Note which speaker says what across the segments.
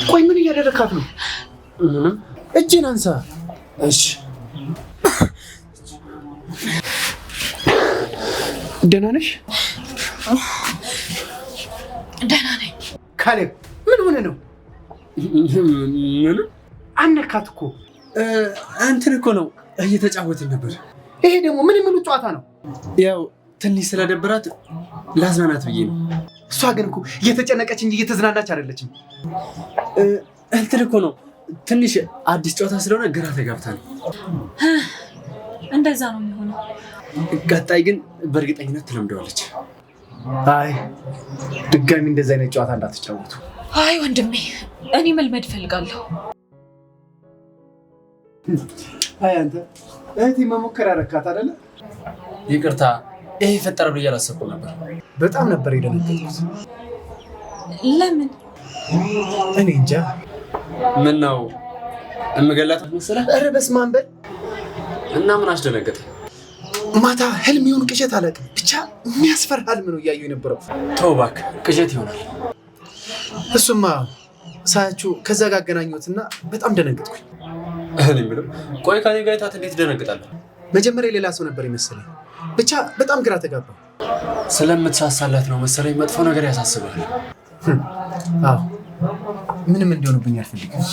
Speaker 1: ቆይ ምን እያደረካት ነው? እጅን አንሳ። እሺ ደህና ነሽ?
Speaker 2: ደህና ነኝ።
Speaker 1: ካሌብ ምን ሆነ ነው?
Speaker 3: ምን
Speaker 1: አነካት እኮ።
Speaker 3: እንትን እኮ ነው እየተጫወትን ነበር።
Speaker 1: ይሄ ደግሞ ምን ጨዋታ ነው?
Speaker 3: ያው ትንሽ ስለደበራት ላዝናናት ብዬ ነው።
Speaker 1: እሷ ግን እኮ እየተጨነቀች እንጂ እየተዝናናች አይደለችም።
Speaker 3: እንትን እኮ ነው ትንሽ አዲስ ጨዋታ ስለሆነ ግራ ተጋብታ ነው።
Speaker 2: እንደዛ ነው የሚሆነው።
Speaker 3: ቀጣይ ግን በእርግጠኝነት ትለምደዋለች።
Speaker 1: አይ ድጋሚ እንደዛ አይነት ጨዋታ እንዳትጫወቱ።
Speaker 2: አይ ወንድሜ እኔ መልመድ እፈልጋለሁ።
Speaker 1: አይ አንተ እህቴ መሞከር ያረካት አይደለ?
Speaker 3: ይቅርታ ይሄ ይፈጠራል ብዬ አላሰብኩም ነበር።
Speaker 1: በጣም ነበር የደነገጥኩት።
Speaker 2: ለምን?
Speaker 1: እኔ እንጃ።
Speaker 3: ምን ነው እምገላት መሰለህ?
Speaker 1: ኧረ በስመ አብ በል።
Speaker 3: እና ምን አስደነገጠ?
Speaker 1: ማታ ህልም ይሁን ቅዠት አላውቅም፣ ብቻ የሚያስፈራ ህልም ነው እያየሁ የነበረው።
Speaker 3: ተው እባክህ ቅዠት ይሆናል።
Speaker 1: እሱማ ሳያችሁ ከዛ ጋር አገናኘሁትና በጣም ደነገጥኩኝ።
Speaker 3: እኔ የምለው ቆይ ከኔ ጋር የታት እንዴት ደነግጣለህ?
Speaker 1: መጀመሪያ ሌላ ሰው ነበር የመሰለኝ፣ ብቻ በጣም ግራ ተጋባ።
Speaker 3: ስለምትሳሳላት ነው መሰለኝ መጥፎ ነገር ያሳስባል።
Speaker 1: አዎ ምንም እንዲሆንብኝ አልፈልግም።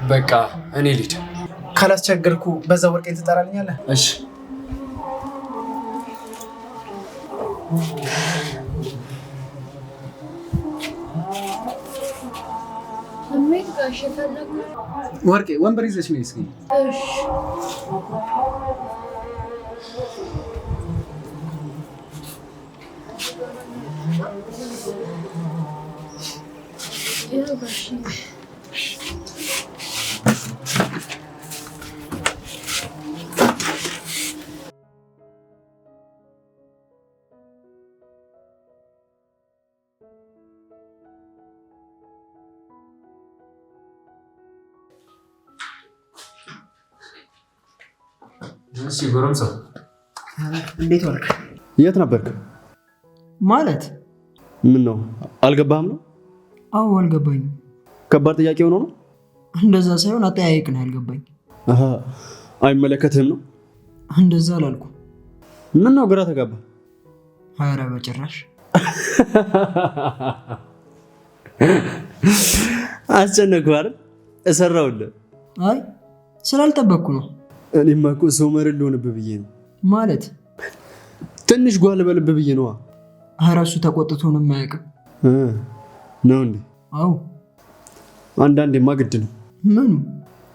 Speaker 3: በቃ እኔ ልሂድ።
Speaker 1: ካላስቸገርኩ በዛ ወርቄን ትጠራልኛለህ?
Speaker 3: እሺ
Speaker 1: ወርቄ ወንበር ይዘሽ ነይ እስኪ።
Speaker 3: እሺ ጎረምሳ
Speaker 1: እንዴት ዋልክ?
Speaker 4: የት ነበርክ?
Speaker 1: ማለት
Speaker 4: ምን ነው አልገባህም ነው?
Speaker 1: አዎ አልገባኝም።
Speaker 4: ከባድ ጥያቄ ሆኖ ነው?
Speaker 1: እንደዛ ሳይሆን አጠያየቅ ነው ያልገባኝ።
Speaker 4: አሃ አይመለከትህም ነው?
Speaker 1: እንደዛ አላልኩም።
Speaker 4: ምን ነው ግራ ተጋባ?
Speaker 1: ኧረ በጭራሽ።
Speaker 4: አስጨነቅኩህ አይደል? እሰራሁልህ።
Speaker 1: አይ ስላልጠበቅኩ ነው።
Speaker 4: እኔማ እኮ ሰው መርል ልሆንብህ ብዬ ነው።
Speaker 1: ማለት
Speaker 4: ትንሽ ጓል በልብህ ብዬ ነዋ።
Speaker 1: ኧረ እሱ ተቆጥቶ ነው የማያውቅም
Speaker 4: ነው እንዴ?
Speaker 1: አዎ
Speaker 4: አንዳንዴማ ግድ ነው።
Speaker 1: ምኑ?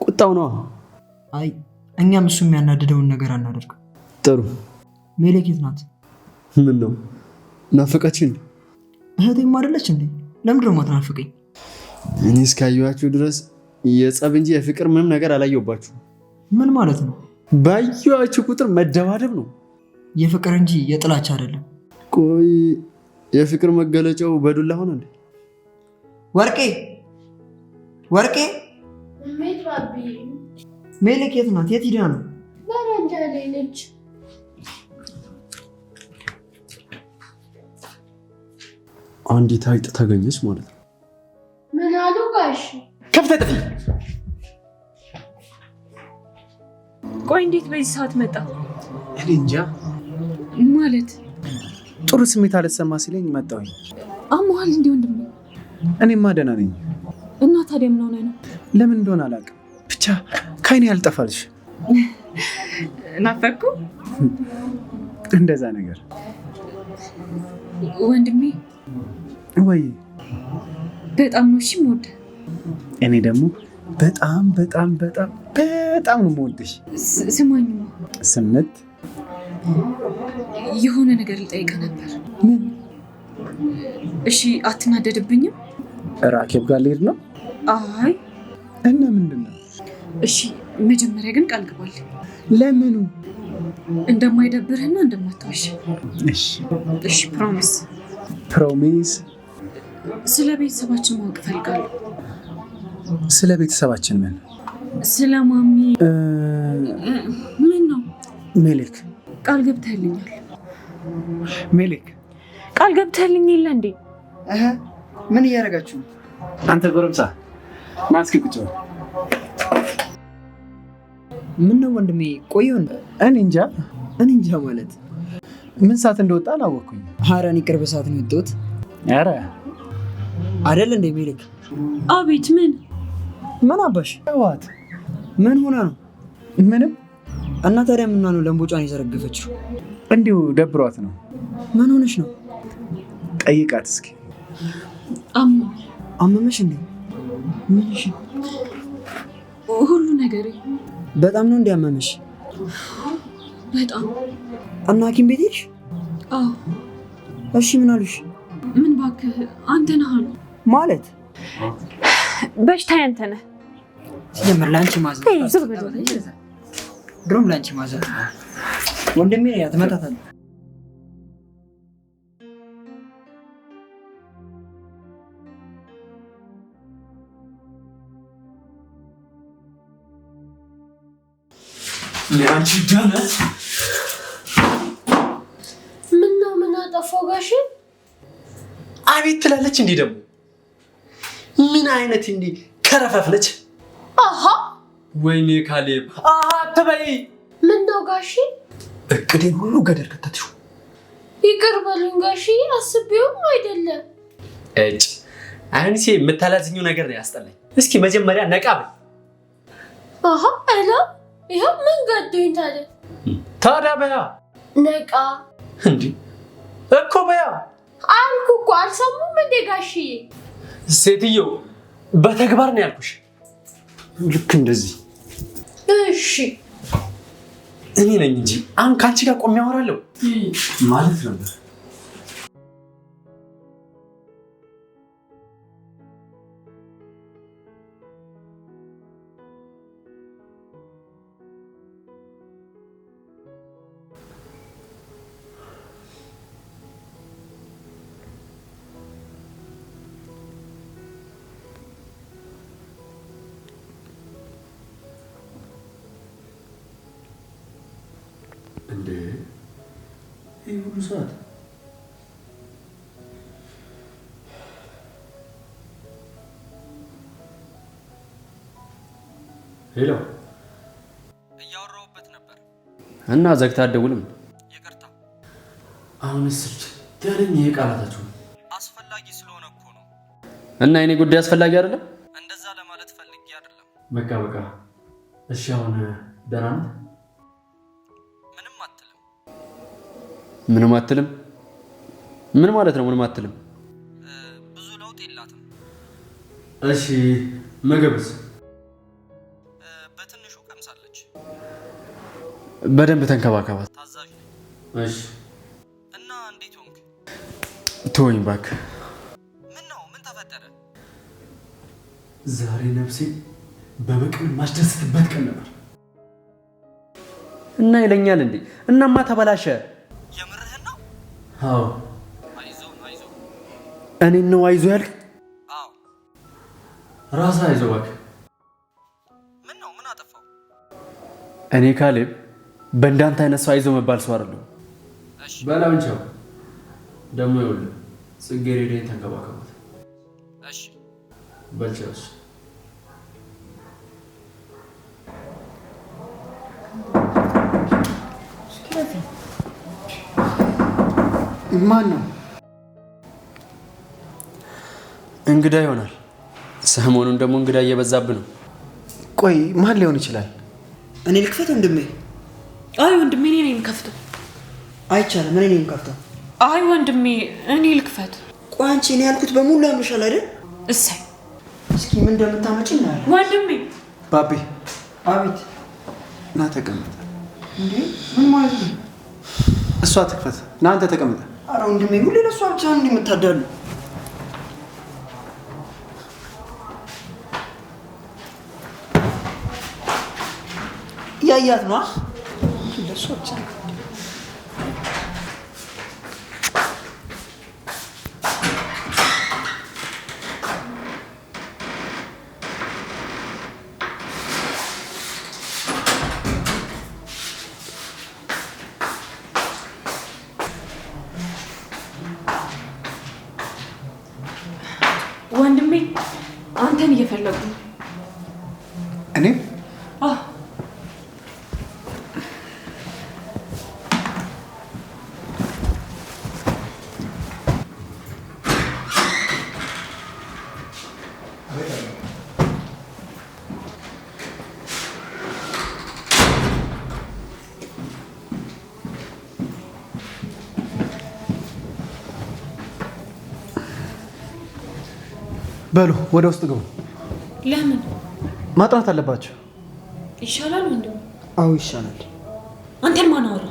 Speaker 4: ቁጣው ነዋ።
Speaker 1: አይ እኛም እሱ የሚያናድደውን ነገር አናደርግም።
Speaker 4: ጥሩ።
Speaker 1: ሜሌክ የት ናት?
Speaker 4: ምን ነው ናፈቀችህ እንዴ?
Speaker 1: እህቴም አይደለች እንዴ? ለምንድን ነው የማትናፍቀኝ?
Speaker 4: እኔ እስካየኋችሁ ድረስ የጸብ እንጂ የፍቅር ምንም ነገር አላየሁባችሁ።
Speaker 1: ምን ማለት ነው?
Speaker 4: ባየኋችሁ ቁጥር መደባደብ ነው።
Speaker 1: የፍቅር እንጂ የጥላቻ አይደለም።
Speaker 4: ቆይ የፍቅር መገለጫው በዱላ ሆነ እንዴ?
Speaker 1: ወርቄ ወርቄ!
Speaker 5: ሜት ባቢ
Speaker 1: ሜሌክ የት ናት? የት ሂዳ ነው?
Speaker 5: በረንዳ ላይ ነች።
Speaker 4: አንዲት አይጥ ተገኘች ማለት ነው።
Speaker 5: ምን አሉ ጋሽ?
Speaker 1: ከፍተህ ጥፊ።
Speaker 2: ቆይ እንዴት በዚህ ሰዓት መጣ?
Speaker 1: እኔ እንጃ
Speaker 2: ማለት
Speaker 1: ጥሩ ስሜት አልሰማ ሲለኝ መጣሁኝ።
Speaker 2: አሞሃል እንዴ ወንድሜ?
Speaker 1: እኔማ ደህና ነኝ።
Speaker 2: እና ታዲያ ምን ሆነ ነው?
Speaker 1: ለምን እንደሆነ አላውቅም፣ ብቻ ከእኔ ያልጠፋልሽ።
Speaker 2: ናፈኩ
Speaker 1: እንደዛ ነገር
Speaker 2: ወንድሜ።
Speaker 1: ወይ
Speaker 2: በጣም ነው እሺ የምወድህ።
Speaker 1: እኔ ደግሞ በጣም በጣም በጣም በጣም ነው የምወድሽ።
Speaker 2: ስማኝማ
Speaker 1: ስምት
Speaker 2: የሆነ ነገር ልጠይቅህ ነበር።
Speaker 1: ምን?
Speaker 2: እሺ አትናደድብኝም?
Speaker 1: ራኬብ ጋር ልሄድ ነው።
Speaker 2: አይ
Speaker 1: እና ምንድን ነው?
Speaker 2: እሺ መጀመሪያ ግን ቃል ግባልኝ።
Speaker 1: ለምኑ?
Speaker 2: እንደማይደብርህና እንደማትዋሽ።
Speaker 1: እሺ
Speaker 2: እሺ ፕሮሚስ።
Speaker 1: ፕሮሚስ።
Speaker 2: ስለ ቤተሰባችን ማወቅ እፈልጋለሁ።
Speaker 1: ስለ ቤተሰባችን ምን?
Speaker 2: ስለ ማሚ። ምን ነው?
Speaker 1: ሜሌክ
Speaker 2: ቃል ገብተህልኛል።
Speaker 1: ሜሌክ
Speaker 2: ቃል ገብተህልኝ የለ እንዴ?
Speaker 3: ምን እያደረጋችሁ ነው?
Speaker 1: አንተ ጎረምሳ ማስኪ ቁጭ በል።
Speaker 3: ምን ነው ወንድሜ ቆየን?
Speaker 1: እኔ እንጃ
Speaker 3: ማለት
Speaker 1: ምን ሰዓት እንደወጣ አላወቅኩኝ።
Speaker 3: ኧረ እኔ ቅርብ ሰዓት ነው የወጣሁት።
Speaker 1: ኧረ
Speaker 3: አይደል እንዴ ሜልክ?
Speaker 2: አቤት። ምን
Speaker 3: አባሽ?
Speaker 1: ዋት
Speaker 3: ምን ሆና ነው?
Speaker 1: ምንም።
Speaker 3: እና ታዲያ ምን ነው ለምቦጫን የዘረገፈችው?
Speaker 1: እንዲሁ ደብሯት ነው።
Speaker 3: ምን ሆነሽ ነው?
Speaker 1: ጠይቃት እስኪ።
Speaker 3: አመመሽ እንዴ? ምንሽ?
Speaker 2: ሁሉ ነገር
Speaker 3: በጣም ነው እንዲያመመሽ?
Speaker 2: በጣም።
Speaker 3: እና ሐኪም ቤት ሄድሽ?
Speaker 2: አዎ።
Speaker 3: እሺ ምን አሉሽ?
Speaker 2: ምን እባክህ አንተ ነህ አሉ።
Speaker 3: ማለት
Speaker 2: በሽታ ያንተ ነህ።
Speaker 3: ሲጀምር ላንቺ ማዘን ድሮም ላንቺ ማዘን ወንድሜ ያትመታታለህ።
Speaker 1: ለአንቺ ዳነት
Speaker 5: ምን አጠፋው ጋሽ?
Speaker 1: አቤት ትላለች። እንዲህ ደግሞ ምን አይነት እንዲህ ከረፈፍለች።
Speaker 5: አሃ
Speaker 1: ወይኔ ካሌብ አሃ ተበይ።
Speaker 5: ምን ነው ጋሽ?
Speaker 1: እቅዴን ሁሉ ገደል ከተትሽው።
Speaker 5: ይቅር በሉኝ ጋሽ፣ አስቤውም አይደለም።
Speaker 1: እጭ አንቺ የምታላዝኙ ነገር ነው ያስጠላኝ። እስኪ መጀመሪያ ነቃ በይ።
Speaker 5: አሃ አላ ይሄው ምን ገዶኝ
Speaker 1: ታዲያ በያ
Speaker 5: ነቃ
Speaker 1: እንዴ እኮ በያ
Speaker 5: አልኩ እኮ አልሰሙም እንዴ ጋሽዬ?
Speaker 1: ሴትዮ በተግባር ነው ያልኩሽ። ልክ እንደዚህ።
Speaker 5: እሺ
Speaker 1: እኔ ነኝ እንጂ አሁን ካንቺ ጋር ቆሜ አወራለሁ ማለት ነው። እንዴ ይሄ ሁሉ ሰዓት ሄሎ፣
Speaker 3: እያወራሁበት ነበር
Speaker 4: እና ዘግታ አትደውልም?
Speaker 3: ይቅርታ።
Speaker 4: አሁንስ ደረኝ። ይሄ ቃላታችሁ
Speaker 3: አስፈላጊ ስለሆነ እኮ ነው።
Speaker 4: እና የኔ ጉዳይ አስፈላጊ አይደለም?
Speaker 3: እንደዛ ለማለት ፈልጌ አይደለም።
Speaker 4: በቃ እሺ። አሁን ደህና ነህ? ምንም አትልም? ምን ማለት ነው ምንም አትልም?
Speaker 3: ብዙ ለውጥ የላትም።
Speaker 4: እሺ ምግብስ?
Speaker 3: በትንሹ ቀምሳለች።
Speaker 4: በደንብ ተንከባከባት።
Speaker 3: ታዛዥ ነኝ።
Speaker 4: እሺ።
Speaker 3: እና እንዴት ሆንክ?
Speaker 4: ተወኝ እባክህ።
Speaker 3: ምን ነው? ምን ተፈጠረ?
Speaker 4: ዛሬ ነፍሴ በበቀል ማስደስትበት ቀን ነበር እና ይለኛል እንዴ? እናማ ተበላሸ።
Speaker 3: የምርህን ነው?
Speaker 4: አዎ።
Speaker 3: አይዞህ።
Speaker 4: እኔን ነው አይዞ ያልክ?
Speaker 3: አዎ።
Speaker 4: ራስህ አይዞህ እባክህ።
Speaker 3: ምን ነው? ምን አጠፋው?
Speaker 4: እኔ ካሌብ በእንዳንተ አይነት ሰው አይዞ መባል ሰው አይደለሁም።
Speaker 3: እሺ
Speaker 4: በላውን ቻው። ደግሞ ይኸውልህ ጽጌረዳን ተንከባከባት።
Speaker 3: እሺ
Speaker 4: በልቻስ
Speaker 1: ማን ነው?
Speaker 4: እንግዳ ይሆናል። ሰሞኑን ደግሞ እንግዳ እየበዛብህ ነው።
Speaker 1: ቆይ ማን ሊሆን ይችላል?
Speaker 3: እኔ ልክፈት ወንድሜ?
Speaker 2: አይ ወንድሜ እኔ ነኝ የምከፍተው።
Speaker 3: አይቻልም። እኔ ነኝ የምከፍተው።
Speaker 2: አይ ወንድሜ እኔ ልክፈት።
Speaker 3: ቆይ አንቺ እኔ ያልኩት በሙሉ ያምርሻል አይደል?
Speaker 2: እሰይ
Speaker 3: እስኪ ምን እንደምታመጪ እናያለን።
Speaker 2: ወንድሜ።
Speaker 1: ባቢ
Speaker 3: አቤት።
Speaker 1: ና ተቀመጥ።
Speaker 3: እንዴ ምን ማለት ነው?
Speaker 1: እሷ ትክፈት፣ ና አንተ ተቀመጥ።
Speaker 3: ኧረ ወንድሜ ሁሌ ለእሷ ብቻ ነው የምታዳሉ። ያያት ነው ለእሷ ብቻ ነው።
Speaker 2: ወንድሜ አንተን እየፈለጉ ነው።
Speaker 1: እኔ
Speaker 6: በሉ ወደ ውስጥ ግቡ።
Speaker 2: ለምን?
Speaker 6: ማጥናት አለባቸው።
Speaker 2: ይሻላል ወንድሜ።
Speaker 6: አዎ ይሻላል።
Speaker 2: አንተን ማን አወራ?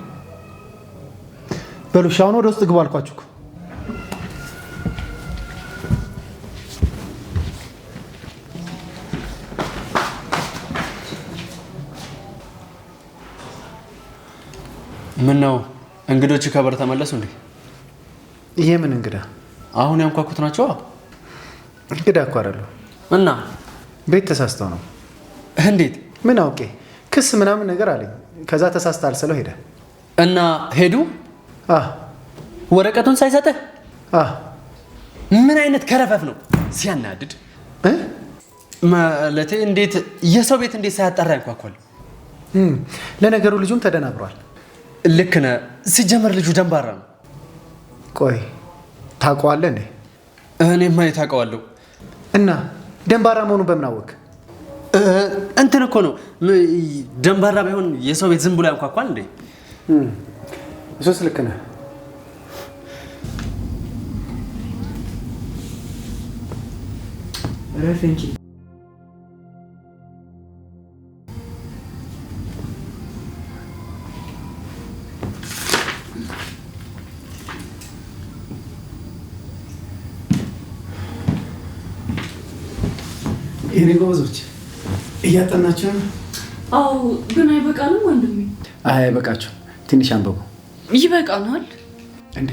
Speaker 6: በሉ እሺ፣ አሁን ወደ ውስጥ ግቡ አልኳችሁ እኮ።
Speaker 1: ምን ነው እንግዶች ከበር ተመለሱ እንዴ?
Speaker 6: ይሄ ምን እንግዳ?
Speaker 1: አሁን ያንኳኩት ናቸው።
Speaker 6: እንግዳ እኮ አይደለሁ።
Speaker 1: እና
Speaker 6: ቤት ተሳስተው ነው።
Speaker 1: እንዴት?
Speaker 6: ምን አውቄ፣ ክስ ምናምን ነገር አለኝ። ከዛ ተሳስተሃል ስለው ሄደ።
Speaker 1: እና ሄዱ? ወረቀቱን ሳይሰጥህ? ምን አይነት ከረፈፍ ነው! ሲያናድድ። ማለቴ እንዴት የሰው ቤት እንዴት ሳያጣራ ያንኳኳል?
Speaker 6: ለነገሩ ልጁም ተደናብሯል።
Speaker 1: ልክ ነህ። ሲጀመር ልጁ ደንባራ ነው።
Speaker 6: ቆይ ታውቀዋለህ እንዴ?
Speaker 1: እኔማ የታውቀዋለሁ።
Speaker 6: እና ደንባራ መሆኑን በምን አወቅ?
Speaker 1: እንትን እኮ ነው። ደንባራ ባይሆን የሰው ቤት ዝም ብሎ ያንኳኳል እንዴ?
Speaker 6: እሱስ ልክ ነህ። ረፍ እንጂ የኔ ጎበዞች እያጠናችሁ ነው?
Speaker 2: አዎ፣ ግን አይበቃንም ወንድሜ?
Speaker 6: አይበቃችሁ፣ ትንሽ አንብቡ።
Speaker 2: ይበቃናል
Speaker 6: እንዴ?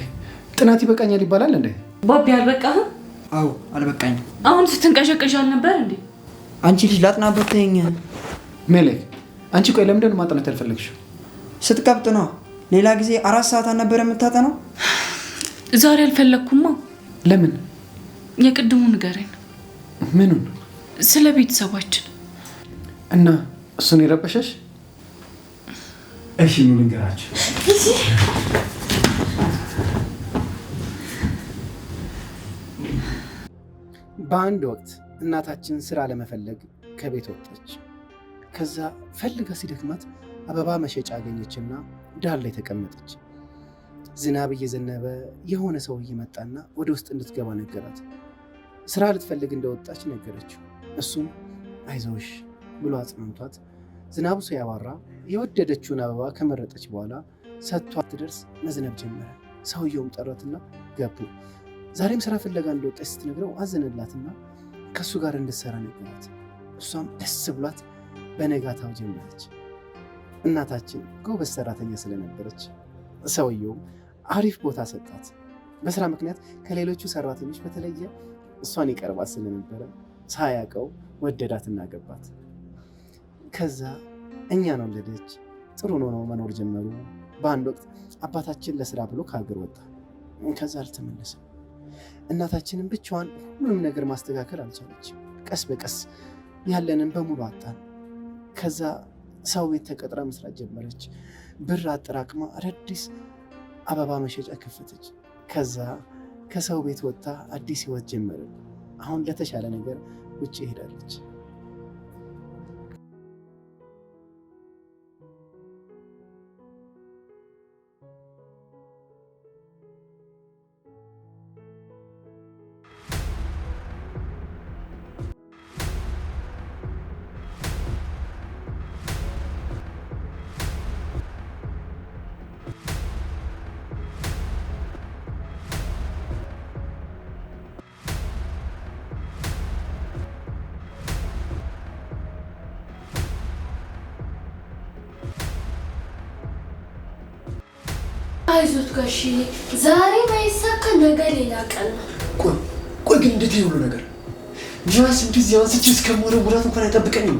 Speaker 6: ጥናት ይበቃኛል ይባላል እንዴ?
Speaker 2: ባቢ አልበቃህም?
Speaker 7: አዎ አልበቃኝም።
Speaker 2: አሁን ስትንቀሸቀሽ አልነበር እንዴ?
Speaker 7: አንቺ ልጅ ላጥናበት ተይኝ።
Speaker 6: ሜሌክ፣ አንቺ ቆይ ለምንድን ነው ማጥናት ያልፈለግሽው?
Speaker 7: ስትቀብጥ ነው። ሌላ ጊዜ 4 ሰዓት አልነበረ የምታጠናው?
Speaker 2: ዛሬ አልፈለግኩማ።
Speaker 6: ለምን?
Speaker 2: የቅድሙ ንገረኝ።
Speaker 6: ምኑን?
Speaker 2: ስለ ቤተሰባችን።
Speaker 6: እና እሱን የረበሸሽ? እሺ ምን ልንገራችሁ? በአንድ ወቅት እናታችን ስራ ለመፈለግ ከቤት ወጣች። ከዛ ፈልጋ ሲደክማት አበባ መሸጫ አገኘችና ዳር ላይ ተቀመጠች። ዝናብ እየዘነበ የሆነ ሰውዬ መጣና ወደ ውስጥ እንድትገባ ነገራት። ስራ ልትፈልግ እንደወጣች ነገረችው። እሱም አይዞሽ ብሎ አጽናንቷት ዝናቡ ሲያባራ የወደደችውን አበባ ከመረጠች በኋላ ሰጥቷት ትደርስ መዝነብ ጀመረ። ሰውየውም ጠራትና ገቡ። ዛሬም ስራ ፍለጋ እንደወጣች ስትነግረው አዘነላትና ከእሱ ጋር እንድትሰራ ነገራት። እሷም ደስ ብሏት በነጋታው ጀመረች። እናታችን ጎበዝ ሰራተኛ ስለነበረች ሰውየውም አሪፍ ቦታ ሰጣት። በስራ ምክንያት ከሌሎቹ ሰራተኞች በተለየ እሷን ይቀርባት ስለነበረ ሳያውቀው ወደዳትና ገባት። ከዛ እኛን ወለደች። ጥሩ ነው መኖር ጀመሩ። በአንድ ወቅት አባታችን ለስራ ብሎ ከሀገር ወጣ። ከዛ አልተመለሰም። እናታችንን ብቻዋን ሁሉንም ነገር ማስተካከል አልቻለችም። ቀስ በቀስ ያለንን በሙሉ አጣን። ከዛ ሰው ቤት ተቀጥራ መስራት ጀመረች። ብር አጠራቅማ አዳዲስ አበባ መሸጫ ከፈተች። ከዛ ከሰው ቤት ወጥታ አዲስ ህይወት ጀመረ። አሁን ለተሻለ ነገር ውጭ ሄዳለች።
Speaker 5: አይዞት ጋሽዬ፣ ዛሬ ባይሳካ ነገ ሌላ ቀን ነው።
Speaker 1: ቆይ ግን እንዴት ይሁሉ ነገር ቢያንስ እንደዚህ አንስቼ እስከምወረውራት እንኳን አይጠብቀኝም።